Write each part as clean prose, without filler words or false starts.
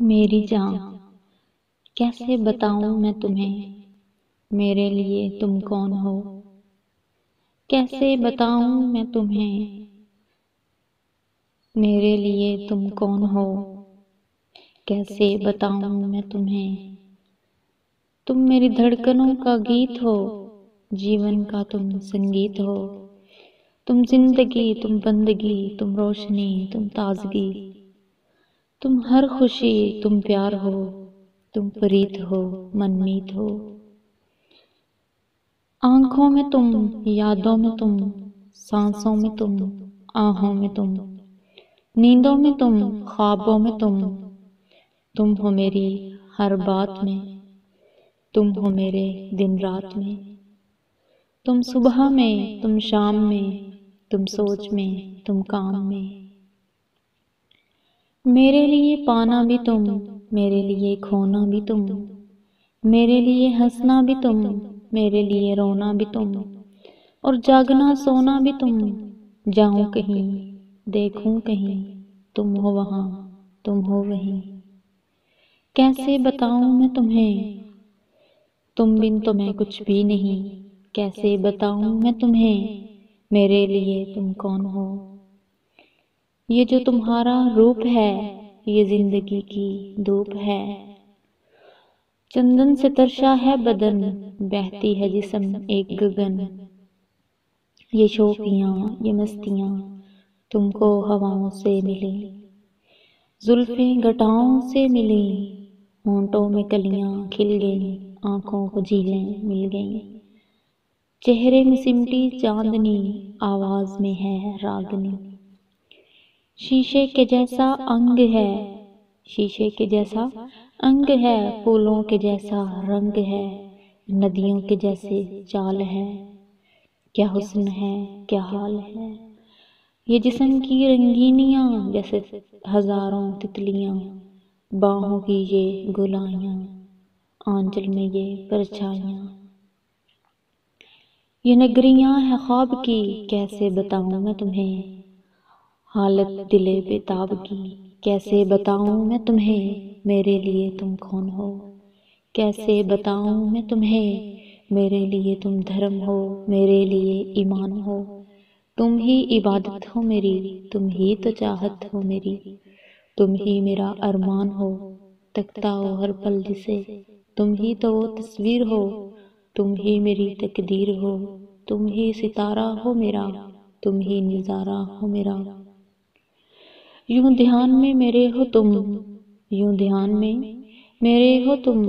میری جان، کیسے بتاؤں میں تمہیں میرے لیے تم کون ہو؟ کیسے بتاؤں میں تمہیں میرے لیے تم کون ہو؟ کیسے بتاؤں میں تمہیں تم میری دھڑکنوں کا گیت ہو، جیون کا تم سنگیت ہو، تم زندگی، تم بندگی، تم روشنی، تم تازگی، تم ہر خوشی، تم پیار ہو، تم فرید ہو، منمیت ہو۔ آنکھوں میں تم، یادوں میں تم، سانسوں میں تم، آہوں میں تم، نیندوں میں تم، خوابوں میں تم، تم ہو میری ہر بات میں، تم ہو میرے دن رات میں، تم صبح میں، تم شام میں، تم سوچ میں، تم کام میں۔ میرے لیے پانا بھی تم، میرے لیے کھونا بھی تم، میرے لیے ہنسنا بھی تم، میرے لیے رونا بھی تم، اور جاگنا سونا بھی تم۔ جاؤں کہیں، دیکھوں کہیں، تم ہو وہاں، تم ہو وہیں۔ کیسے بتاؤں میں تمہیں تم بن تو میں کچھ بھی نہیں؟ کیسے بتاؤں میں تمہیں میرے لیے تم کون ہو؟ یہ جو تمہارا روپ ہے، یہ زندگی کی دھوپ ہے، چندن سے ترشا ہے بدن، بہتی ہے جسم ایک گگن۔ یہ شوخیاں، یہ مستیاں تم کو ہواؤں سے ملیں، زلفیں گھٹاؤں سے ملیں، ہونٹوں میں کلیاں کھل گئیں، آنکھوں کو جھیلیں مل گئیں، چہرے میں سمٹی چاندنی، آواز میں ہے راگنی۔ شیشے کے جیسا انگ ہے، شیشے کے جیسا انگ ہے، پھولوں کے جیسا رنگ ہے، ندیوں کے جیسے چال ہے، کیا حسن ہے، کیا حال ہے۔ یہ جسم کی رنگینیاں جیسے ہزاروں تتلیاں، باہوں کی یہ گلائیاں، آنچل میں یہ پرچھائیاں۔ یہ نگریاں ہیں خواب کی، کیسے بتاؤں میں تمہیں حالت دل بیتاب کی۔ کیسے بتاؤں میں تمہیں میرے لیے تم کون ہو؟ کیسے بتاؤں میں تمہیں میرے لیے تم دھرم ہو، میرے لیے ایمان ہو، تم ہی عبادت ہو میری، تم ہی تو چاہت ہو میری، تم ہی میرا ارمان ہو، تکتا ہو ہر پل جسے، تم ہی تو وہ تصویر ہو، تم ہی میری تقدیر ہو، تم ہی ستارہ ہو میرا، تم ہی نظارہ ہو میرا۔ یوں دھیان میں میرے ہو تم، یوں دھیان میں میرے ہو تم،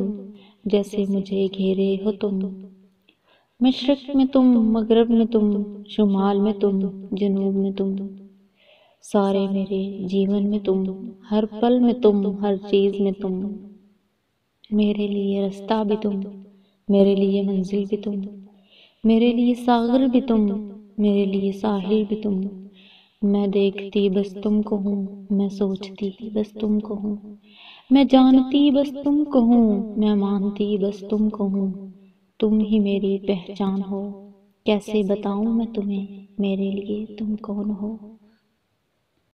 جیسے مجھے گھیرے ہو تم۔ مشرق میں تم، مغرب میں تم، شمال میں تم، جنوب میں تم، سارے میرے جیون میں تم، ہر پل میں تم، ہر چیز میں تم۔ میرے لیے رستہ بھی تم، میرے لیے منزل بھی تم، میرے لیے ساغر بھی تم، میرے لیے ساحل بھی تم۔ میں دیکھتی بس تم کو ہوں، میں سوچتی بس تم کو ہوں، میں جانتی بس تم کو ہوں، میں مانتی بس تم کو ہوں، تم ہی میری پہچان ہو۔ کیسے بتاؤں میں تمہیں میرے لیے تم کون ہو؟